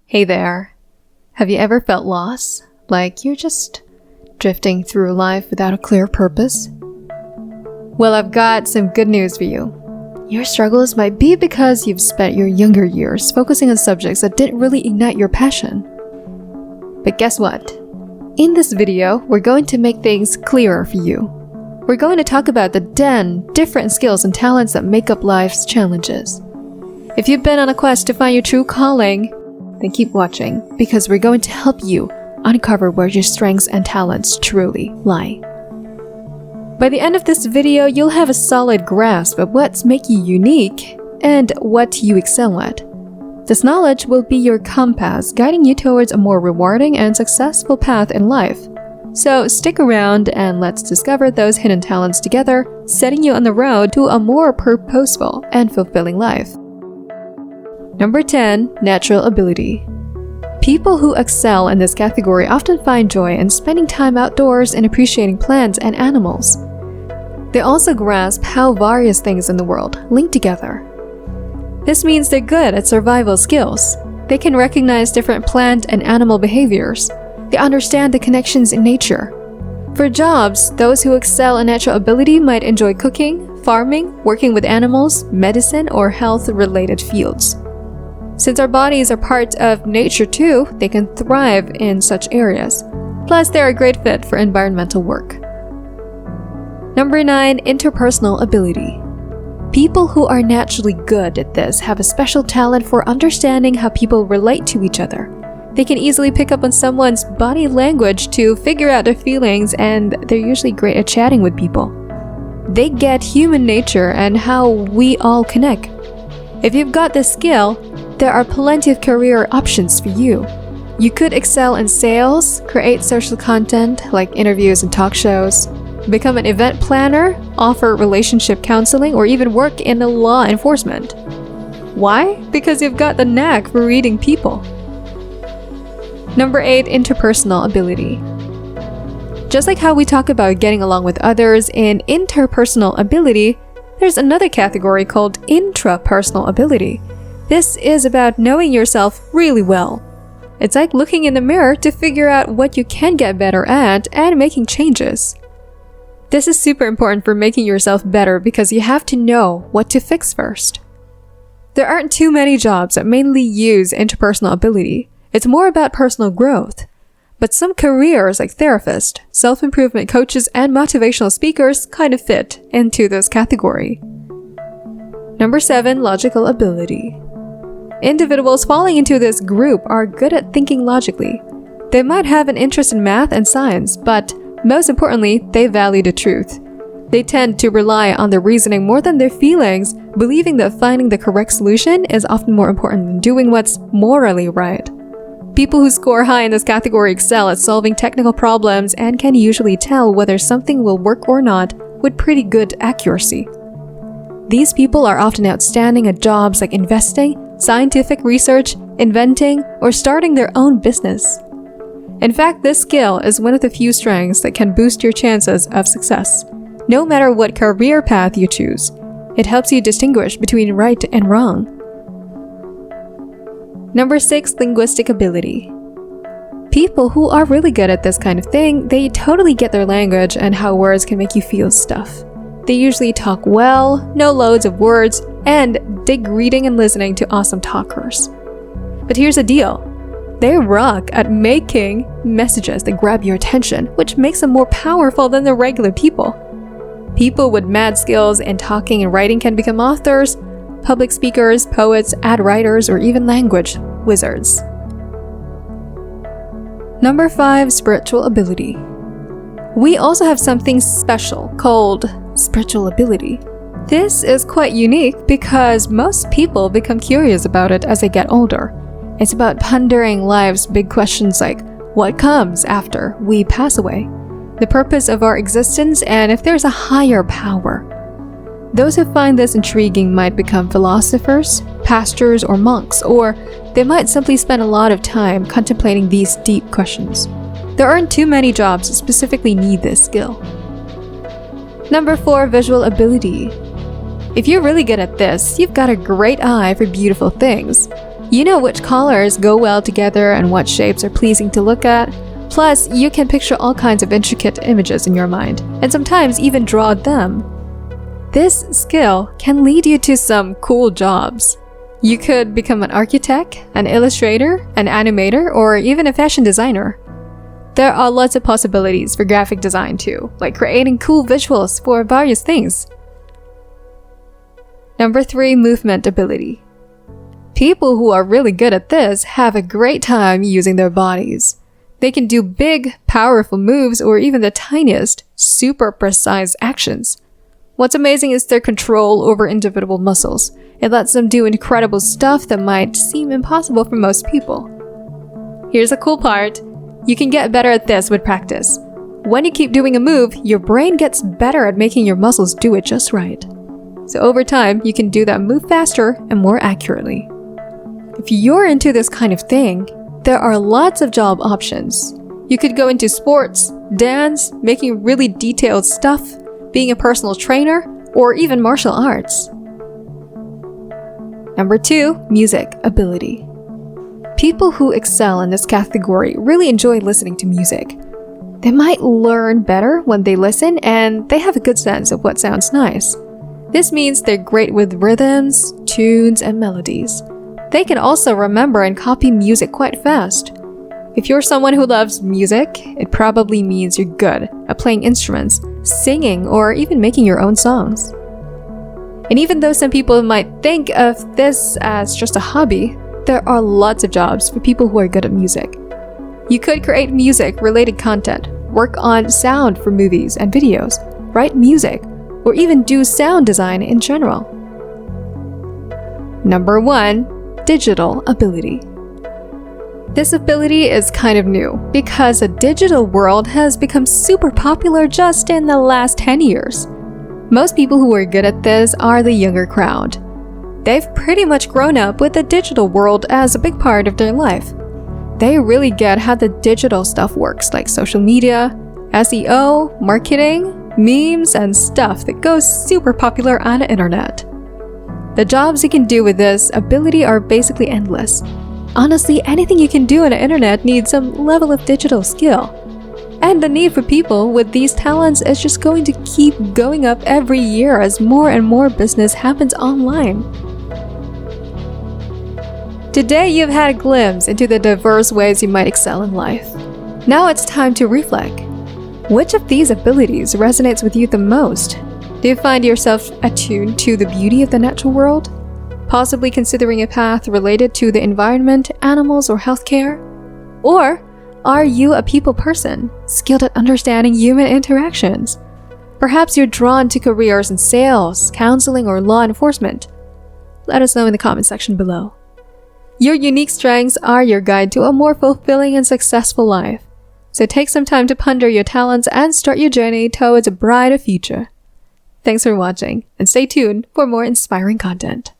Hey there. Have you ever felt lost? Like you're just drifting through life without a clear purpose? Well, I've got some good news for you. Your struggles might be because you've spent your younger years focusing on subjects that didn't really ignite your passion. But guess what? In this video, we're going to make things clearer for you. We're going to talk about the 10 different skills and talents that make up life's challenges. If you've been on a quest to find your true calling, then keep watching, because we're going to help you uncover where your strengths and talents truly lie. By the end of this video, you'll have a solid grasp of what's making you unique and what you excel at. This knowledge will be your compass, guiding you towards a more rewarding and successful path in life. So stick around and let's discover those hidden talents together, setting you on the road to a more purposeful and fulfilling life. Number 10. Natural ability. People who excel in this category often find joy in spending time outdoors and appreciating plants and animals. They also grasp how various things in the world link together. This means they're good at survival skills. They can recognize different plant and animal behaviors. They understand the connections in nature. For jobs, those who excel in natural ability might enjoy cooking, farming, working with animals, medicine, or health-related fields. Since our bodies are part of nature too, they can thrive in such areas. Plus, they're a great fit for environmental work. Number 9. Interpersonal ability. People who are naturally good at this have a special talent for understanding how people relate to each other. They can easily pick up on someone's body language to figure out their feelings, and they're usually great at chatting with people. They get human nature and how we all connect. If you've got this skill, there are plenty of career options for you. You could excel in sales, create social content like interviews and talk shows, become an event planner, offer relationship counseling, or even work in law enforcement. Why? Because you've got the knack for reading people. Number 8. Interpersonal ability. Just like how we talk about getting along with others in interpersonal ability, there's another category called intrapersonal ability. This is about knowing yourself really well. It's like looking in the mirror to figure out what you can get better at and making changes. This is super important for making yourself better because you have to know what to fix first. There aren't too many jobs that mainly use interpersonal ability. It's more about personal growth. But some careers like therapists, self-improvement coaches, and motivational speakers kind of fit into this category. Number 7. Logical ability. Individuals falling into this group are good at thinking logically. They might have an interest in math and science, but most importantly, they value the truth. They tend to rely on their reasoning more than their feelings, believing that finding the correct solution is often more important than doing what's morally right. People who score high in this category excel at solving technical problems and can usually tell whether something will work or not with pretty good accuracy. These people are often outstanding at jobs like investing, scientific research, inventing, or starting their own business. In fact, this skill is one of the few strengths that can boost your chances of success, no matter what career path you choose. It helps you distinguish between right and wrong. Number 6. Linguistic ability. People who are really good at this kind of thing, they totally get their language and how words can make you feel stuff. They usually talk well, know loads of words, and dig reading and listening to awesome talkers. But here's the deal. They rock at making messages that grab your attention, which makes them more powerful than the regular people. People with mad skills in talking and writing can become authors, public speakers, poets, ad writers, or even language wizards. Number 5. Spiritual ability. We also have something special called spiritual ability. This is quite unique because most people become curious about it as they get older. It's about pondering life's big questions like what comes after we pass away, the purpose of our existence, and if there's a higher power. Those who find this intriguing might become philosophers, pastors, or monks, or they might simply spend a lot of time contemplating these deep questions. There aren't too many jobs that specifically need this skill. Number 4. Visual ability. If you're really good at this, you've got a great eye for beautiful things. You know which colors go well together and what shapes are pleasing to look at. Plus, you can picture all kinds of intricate images in your mind, and sometimes even draw them. This skill can lead you to some cool jobs. You could become an architect, an illustrator, an animator, or even a fashion designer. There are lots of possibilities for graphic design too, like creating cool visuals for various things. Number 3, movement ability. People who are really good at this have a great time using their bodies. They can do big, powerful moves or even the tiniest, super precise actions. What's amazing is their control over individual muscles. It lets them do incredible stuff that might seem impossible for most people. Here's the cool part. You can get better at this with practice. When you keep doing a move, your brain gets better at making your muscles do it just right. So over time, you can do that move faster and more accurately. If you're into this kind of thing, there are lots of job options. You could go into sports, dance, making really detailed stuff, being a personal trainer, or even martial arts. Number 2, music ability. People who excel in this category really enjoy listening to music. They might learn better when they listen, and they have a good sense of what sounds nice. This means they're great with rhythms, tunes, and melodies. They can also remember and copy music quite fast. If you're someone who loves music, it probably means you're good at playing instruments, singing, or even making your own songs. And even though some people might think of this as just a hobby, there are lots of jobs for people who are good at music. You could create music-related content, work on sound for movies and videos, write music, or even do sound design in general. Number 1, digital ability. This ability is kind of new because the digital world has become super popular just in the last 10 years. Most people who are good at this are the younger crowd. They've pretty much grown up with the digital world as a big part of their life. They really get how the digital stuff works, like social media, SEO, marketing, memes, and stuff that goes super popular on the internet. The jobs you can do with this ability are basically endless. Honestly, anything you can do on the internet needs some level of digital skill. And the need for people with these talents is just going to keep going up every year as more and more business happens online. Today, you've had a glimpse into the diverse ways you might excel in life. Now it's time to reflect. Which of these abilities resonates with you the most? Do you find yourself attuned to the beauty of the natural world? Possibly considering a path related to the environment, animals, or healthcare? Or are you a people person, skilled at understanding human interactions? Perhaps you're drawn to careers in sales, counseling, or law enforcement. Let us know in the comment section below. Your unique strengths are your guide to a more fulfilling and successful life. So take some time to ponder your talents and start your journey towards a brighter future. Thanks for watching, and stay tuned for more inspiring content.